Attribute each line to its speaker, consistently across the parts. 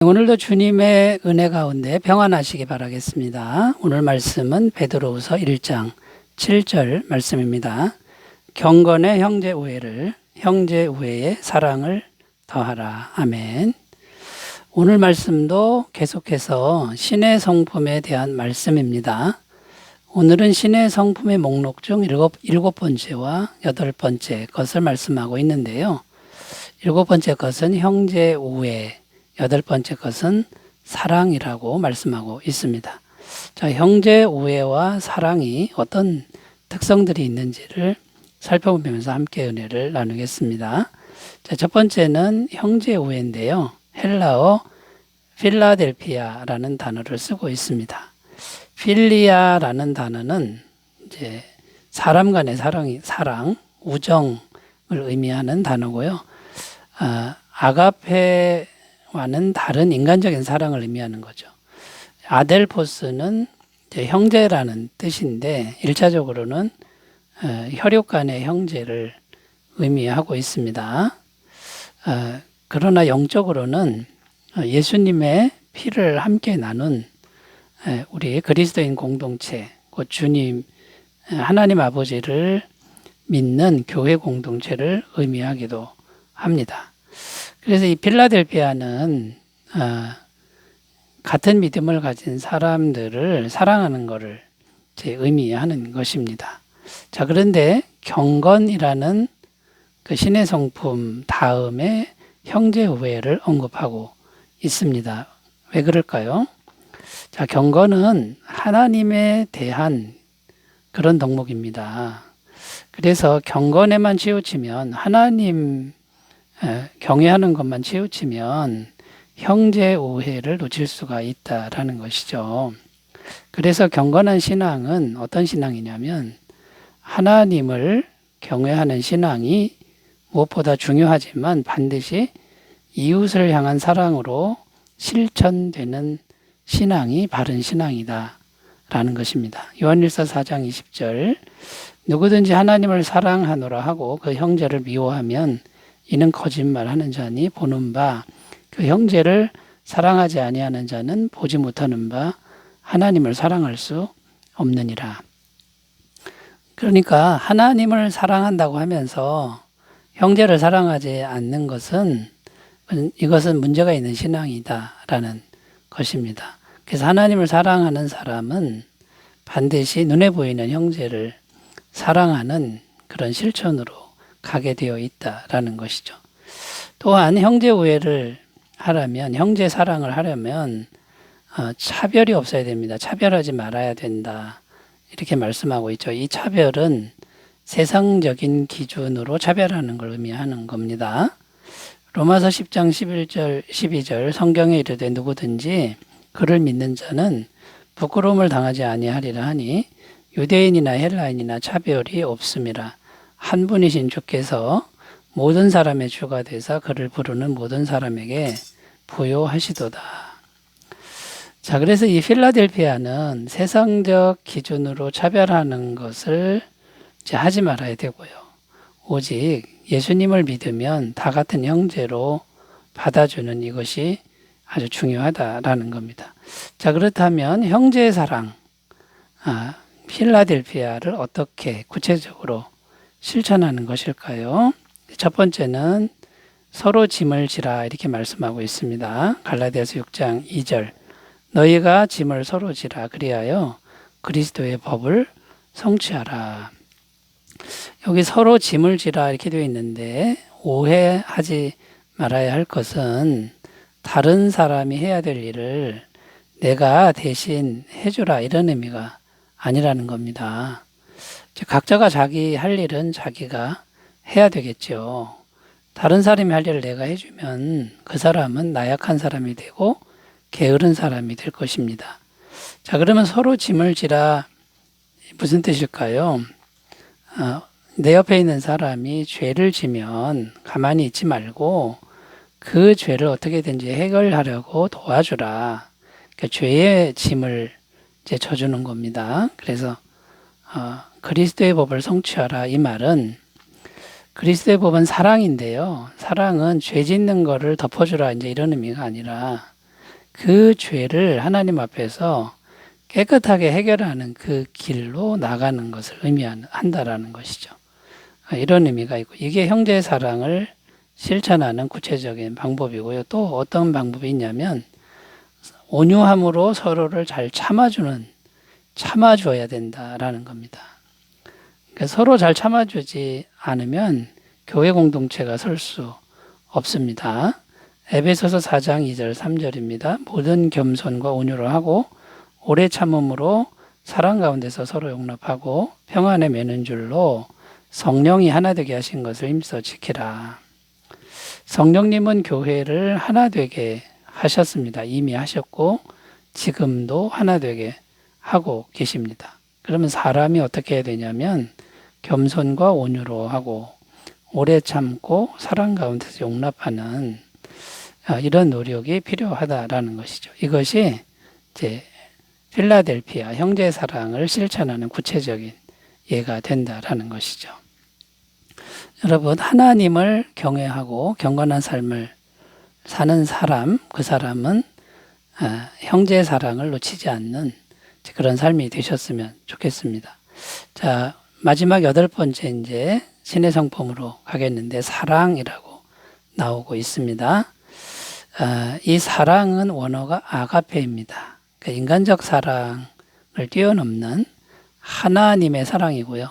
Speaker 1: 오늘도 주님의 은혜 가운데 평안하시기 바라겠습니다. 오늘 말씀은 베드로후서 1장 7절 말씀입니다. 경건의 형제 우애를, 형제 우애의 사랑을 더하라. 아멘. 오늘 말씀도 계속해서 신의 성품에 대한 말씀입니다. 오늘은 신의 성품의 목록 중 일곱 번째와 여덟 번째 것을 말씀하고 있는데요. 일곱 번째 것은 형제 우애, 여덟 번째 것은 사랑이라고 말씀하고 있습니다. 자, 형제 우애와 사랑이 어떤 특성들이 있는지를 살펴보면서 함께 은혜를 나누겠습니다. 자, 첫 번째는 형제 우애인데요. 헬라어 필라델피아라는 단어를 쓰고 있습니다. 필리아라는 단어는 이제 사람 간의 사랑, 우정을 의미하는 단어고요. 아가페와는 다른 인간적인 사랑을 의미하는 거죠. 아델포스는 이제 형제라는 뜻인데 1차적으로는 혈육 간의 형제를 의미하고 있습니다. 그러나 영적으로는 예수님의 피를 함께 나눈 우리 그리스도인 공동체, 곧 주님 하나님 아버지를 믿는 교회 공동체를 의미하기도 합니다. 그래서 이 필라델피아는 같은 믿음을 가진 사람들을 사랑하는 것을 의미하는 것입니다. 자, 그런데 경건이라는 그 신의 성품 다음에 형제 우애를 언급하고 있습니다. 왜 그럴까요? 자, 경건은 하나님에 대한 그런 덕목입니다. 그래서 경건에만 치우치면 하나님 경외하는 것만 치우치면 형제 우애를 놓칠 수가 있다라는 것이죠. 그래서 경건한 신앙은 어떤 신앙이냐면 하나님을 경외하는 신앙이 무엇보다 중요하지만 반드시 이웃을 향한 사랑으로 실천되는 신앙이 바른 신앙이다 라는 것입니다. 요한일서 4장 20절 누구든지 하나님을 사랑하노라 하고 그 형제를 미워하면 이는 거짓말하는 자니 보는 바 그 형제를 사랑하지 아니하는 자는 보지 못하는 바 하나님을 사랑할 수 없느니라. 그러니까 하나님을 사랑한다고 하면서 형제를 사랑하지 않는 것은 이것은 문제가 있는 신앙이다라는 것입니다. 그래서 하나님을 사랑하는 사람은 반드시 눈에 보이는 형제를 사랑하는 그런 실천으로 가게 되어 있다라는 것이죠. 또한 형제 우애를 하려면, 형제 사랑을 하려면 차별이 없어야 됩니다. 차별하지 말아야 된다. 이렇게 말씀하고 있죠. 이 차별은 세상적인 기준으로 차별하는 걸 의미하는 겁니다. 로마서 10장 11절, 12절 성경에 이르되 누구든지 그를 믿는 자는 부끄러움을 당하지 아니하리라 하니 유대인이나 헬라인이나 차별이 없음이라. 한 분이신 주께서 모든 사람의 주가 되사 그를 부르는 모든 사람에게 부요하시도다. 자, 그래서 이 필라델피아는 세상적 기준으로 차별하는 것을 이제 하지 말아야 되고요. 오직 예수님을 믿으면 다 같은 형제로 받아주는 이것이 아주 중요하다라는 겁니다. 자, 그렇다면 형제의 사랑, 필라델피아를 어떻게 구체적으로 실천하는 것일까요? 첫 번째는 서로 짐을 지라 이렇게 말씀하고 있습니다. 갈라디아서 6장 2절 너희가 짐을 서로 지라 그리하여 그리스도의 법을 성취하라. 여기 서로 짐을 지라 이렇게 되어 있는데 오해하지 말아야 할 것은 다른 사람이 해야 될 일을 내가 대신 해주라 이런 의미가 아니라는 겁니다. 각자가 자기 할 일은 자기가 해야 되겠죠. 다른 사람이 할 일을 내가 해주면 그 사람은 나약한 사람이 되고 게으른 사람이 될 것입니다. 자, 그러면 서로 짐을 지라 무슨 뜻일까요? 내 옆에 있는 사람이 죄를 지면 가만히 있지 말고 그 죄를 어떻게든지 해결하려고 도와주라. 그러니까 죄의 짐을 이제 져주는 겁니다. 그래서 그리스도의 법을 성취하라 이 말은 그리스도의 법은 사랑인데요. 사랑은 죄 짓는 거를 덮어주라 이제 이런 의미가 아니라 그 죄를 하나님 앞에서 깨끗하게 해결하는 그 길로 나가는 것을 의미한다라는 것이죠. 이런 의미가 있고, 이게 형제의 사랑을 실천하는 구체적인 방법이고요. 또 어떤 방법이 있냐면 온유함으로 서로를 잘 참아줘야 된다라는 겁니다. 그러니까 서로 잘 참아주지 않으면 교회 공동체가 설 수 없습니다. 에베소서 4장 2절 3절입니다. 모든 겸손과 온유로 하고 오래 참음으로 사랑 가운데서 서로 용납하고 평안에 매는 줄로 성령이 하나 되게 하신 것을 힘써 지키라. 성령님은 교회를 하나 되게 하셨습니다. 이미 하셨고 지금도 하나 되게 하고 계십니다. 그러면 사람이 어떻게 해야 되냐면 겸손과 온유로 하고 오래 참고 사랑 가운데서 용납하는 이런 노력이 필요하다라는 것이죠. 이것이 이제 필라델피아 형제의 사랑을 실천하는 구체적인 예가 된다라는 것이죠. 여러분, 하나님을 경외하고 경건한 삶을 사는 사람, 그 사람은 형제의 사랑을 놓치지 않는 그런 삶이 되셨으면 좋겠습니다. 자, 마지막 8번째 이제 신의 성품으로 가겠는데 사랑이라고 나오고 있습니다. 이 사랑은 원어가 아가페입니다. 그러니까 인간적 사랑을 뛰어넘는 하나님의 사랑이고요.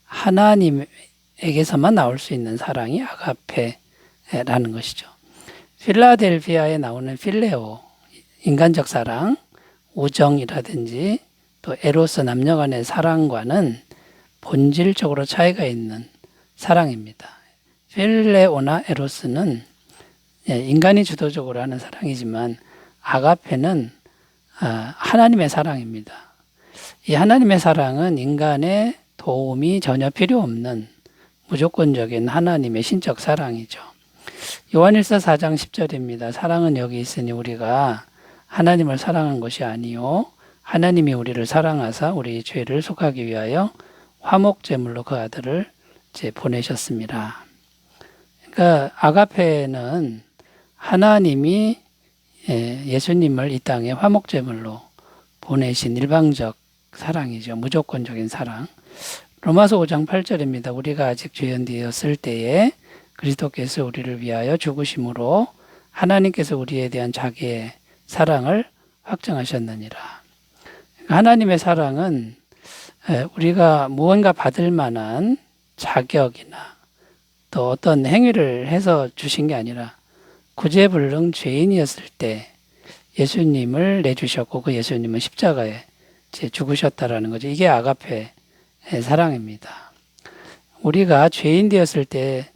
Speaker 1: 하나님에게서만 나올 수 있는 사랑이 아가페라는 것이죠. 필라델피아에 나오는 필레오, 인간적 사랑, 우정이라든지 또 에로스 남녀 간의 사랑과는 본질적으로 차이가 있는 사랑입니다. 필레오나 에로스는 인간이 주도적으로 하는 사랑이지만 아가페는 하나님의 사랑입니다. 이 하나님의 사랑은 인간의 도움이 전혀 필요 없는 무조건적인 하나님의 신적 사랑이죠. 요한일서 4장 10절입니다. 사랑은 여기 있으니 우리가 하나님을 사랑한 것이 아니요 하나님이 우리를 사랑하사 우리 죄를 속하기 위하여 화목제물로 그 아들을 이제 보내셨습니다. 그러니까 아가페는 하나님이 예수님을 이 땅에 화목제물로 보내신 일방적 사랑이죠. 무조건적인 사랑. 로마서 5장 8절입니다. 우리가 아직 죄인되었을 때에 그리스도께서 우리를 위하여 죽으심으로 하나님께서 우리에 대한 자기의 사랑을 확정하셨느니라. 하나님의 사랑은 우리가 무언가 받을 만한 자격이나 또 어떤 행위를 해서 주신 게 아니라 구제불능 죄인이었을 때 예수님을 내주셨고 그 예수님은 십자가에 죽으셨다라는 거죠. 이게 아가페 사랑입니다. 우리가 죄인 되었을 때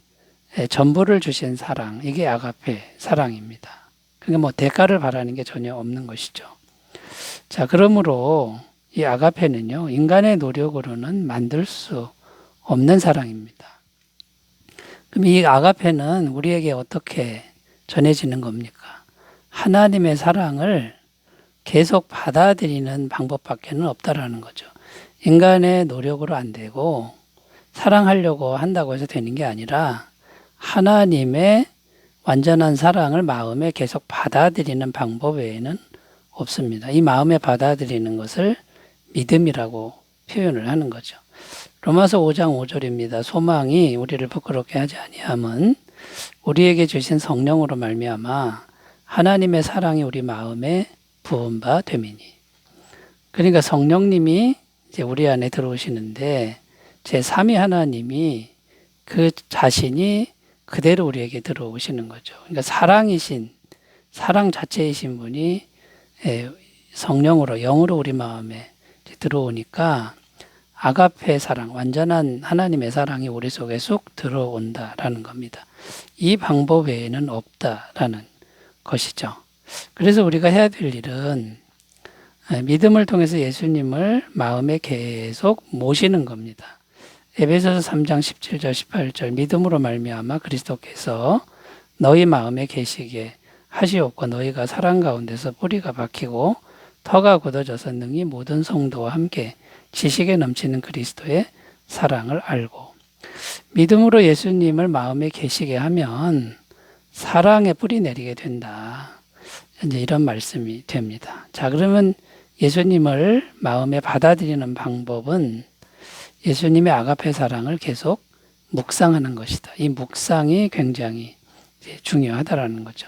Speaker 1: 전부를 주신 사랑, 이게 아가페 사랑입니다. 그러니까 뭐 대가를 바라는 게 전혀 없는 것이죠. 자, 그러므로 이 아가페는요, 인간의 노력으로는 만들 수 없는 사랑입니다. 그럼 이 아가페는 우리에게 어떻게 전해지는 겁니까? 하나님의 사랑을 계속 받아들이는 방법밖에는 없다라는 거죠. 인간의 노력으로 안 되고 사랑하려고 한다고 해서 되는 게 아니라 하나님의 완전한 사랑을 마음에 계속 받아들이는 방법 외에는 없습니다. 이 마음에 받아들이는 것을 믿음이라고 표현을 하는 거죠. 로마서 5장 5절입니다. 소망이 우리를 부끄럽게 하지 아니함은 우리에게 주신 성령으로 말미암아 하나님의 사랑이 우리 마음에 부은 바 됨이니. 그러니까 성령님이 이제 우리 안에 들어오시는데 제3위 하나님이 그 자신이 그대로 우리에게 들어오시는 거죠. 그러니까 사랑 자체이신 분이 성령으로, 영으로 우리 마음에 들어오니까 아가페 사랑, 완전한 하나님의 사랑이 우리 속에 쑥 들어온다라는 겁니다. 이 방법 외에는 없다라는 것이죠. 그래서 우리가 해야 될 일은 믿음을 통해서 예수님을 마음에 계속 모시는 겁니다. 에베소서 3장 17절 18절 믿음으로 말미암아 그리스도께서 너희 마음에 계시게 하시옵고 너희가 사랑 가운데서 뿌리가 박히고 터가 굳어져서 능히 모든 성도와 함께 지식에 넘치는 그리스도의 사랑을 알고. 믿음으로 예수님을 마음에 계시게 하면 사랑의 뿌리 내리게 된다. 이제 이런 말씀이 됩니다. 자, 그러면 예수님을 마음에 받아들이는 방법은 예수님의 아가페 사랑을 계속 묵상하는 것이다. 이 묵상이 굉장히 중요하다라는 거죠.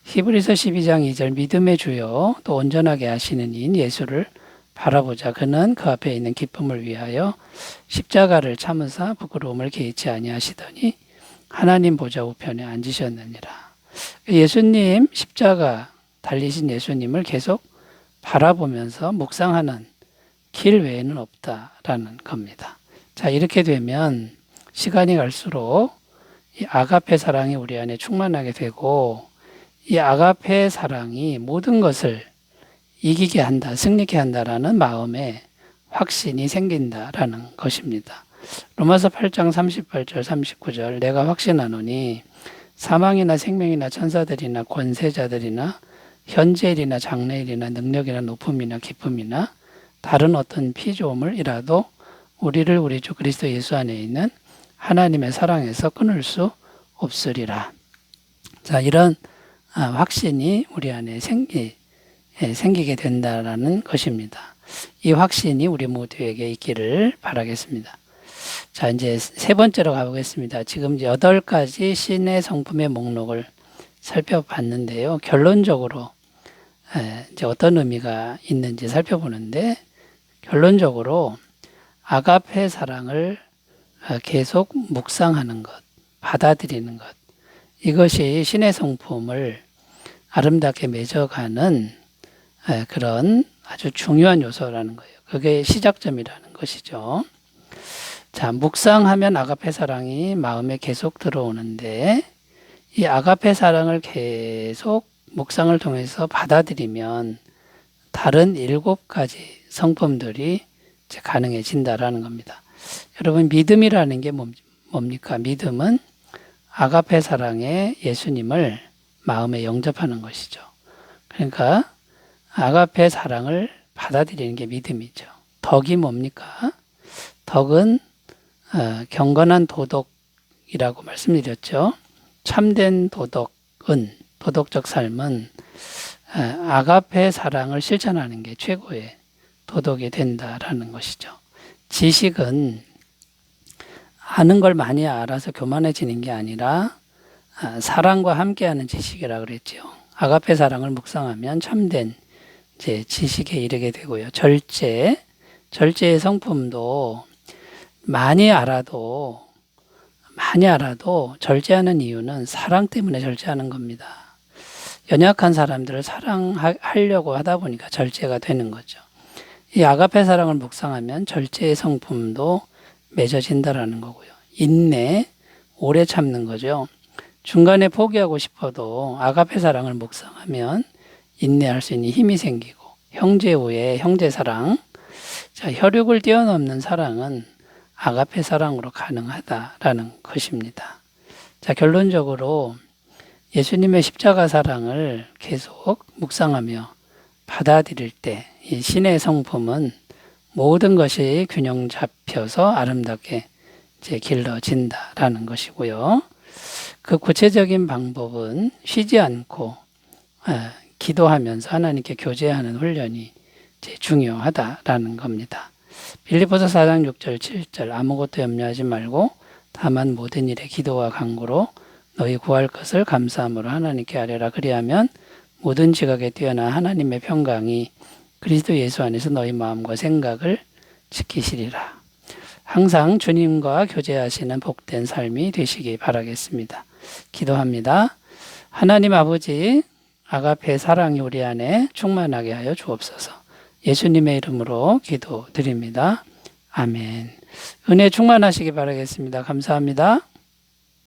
Speaker 1: 히브리서 12장 2절 믿음의 주요 또 온전하게 하시는 이인 예수를 바라보자. 그는 그 앞에 있는 기쁨을 위하여 십자가를 참으사 부끄러움을 개의치 아니하시더니 하나님 보좌 우편에 앉으셨느니라. 예수님 십자가 달리신 예수님을 계속 바라보면서 묵상하는 길 외에는 없다라는 겁니다. 자, 이렇게 되면 시간이 갈수록 이 아가페 사랑이 우리 안에 충만하게 되고 이 아가페 사랑이 모든 것을 이기게 한다, 승리케 한다라는 마음에 확신이 생긴다라는 것입니다. 로마서 8장 38절 39절 내가 확신하노니 사망이나 생명이나 천사들이나 권세자들이나 현재일이나 장래일이나 능력이나 높음이나 기쁨이나 다른 어떤 피조물이라도 우리를 우리 주 그리스도 예수 안에 있는 하나님의 사랑에서 끊을 수 없으리라. 자, 이런 확신이 우리 안에 생기게 된다라는 것입니다. 이 확신이 우리 모두에게 있기를 바라겠습니다. 자, 이제 세 번째로 가보겠습니다. 지금 8가지 신의 성품의 목록을 살펴봤는데요. 결론적으로 이제 어떤 의미가 있는지 살펴보는데 결론적으로 아가페 사랑을 계속 묵상하는 것, 받아들이는 것, 이것이 신의 성품을 아름답게 맺어가는 그런 아주 중요한 요소라는 거예요. 그게 시작점이라는 것이죠. 자, 묵상하면 아가페 사랑이 마음에 계속 들어오는데 이 아가페 사랑을 계속 묵상을 통해서 받아들이면 다른 7가지 성품들이 이제 가능해진다라는 겁니다. 여러분, 믿음이라는 게 뭡니까? 믿음은 아가페 사랑의 예수님을 마음에 영접하는 것이죠. 그러니까 아가페 사랑을 받아들이는 게 믿음이죠. 덕이 뭡니까? 덕은 경건한 도덕이라고 말씀드렸죠. 참된 도덕은, 도덕적 삶은 아가페 사랑을 실천하는 게 최고의 도덕이 된다라는 것이죠. 지식은 아는 걸 많이 알아서 교만해지는 게 아니라 사랑과 함께하는 지식이라고 그랬죠. 아가페 사랑을 묵상하면 참된 이제 지식에 이르게 되고요. 절제의 성품도 많이 알아도 절제하는 이유는 사랑 때문에 절제하는 겁니다. 연약한 사람들을 사랑하려고 하다 보니까 절제가 되는 거죠. 이 아가페 사랑을 묵상하면 절제의 성품도 맺어진다라는 거고요. 인내, 오래 참는 거죠. 중간에 포기하고 싶어도 아가페 사랑을 묵상하면 인내할 수 있는 힘이 생기고 형제 우애, 형제 사랑. 자, 혈육을 뛰어넘는 사랑은 아가페 사랑으로 가능하다라는 것입니다. 자, 결론적으로 예수님의 십자가 사랑을 계속 묵상하며 받아들일 때 이 신의 성품은 모든 것이 균형 잡혀서 아름답게 이제 길러진다라는 것이고요. 그 구체적인 방법은 쉬지 않고 기도하면서 하나님께 교제하는 훈련이 이제 중요하다라는 겁니다. 빌립보서 4장 6절 7절 아무것도 염려하지 말고 다만 모든 일에 기도와 간구로 너희 구할 것을 감사함으로 하나님께 아뢰라. 그리하면 모든 지각에 뛰어난 하나님의 평강이 그리스도 예수 안에서 너희 마음과 생각을 지키시리라. 항상 주님과 교제하시는 복된 삶이 되시기 바라겠습니다. 기도합니다. 하나님 아버지, 아가페 사랑이 우리 안에 충만하게 하여 주옵소서. 예수님의 이름으로 기도드립니다. 아멘. 은혜 충만하시기 바라겠습니다. 감사합니다.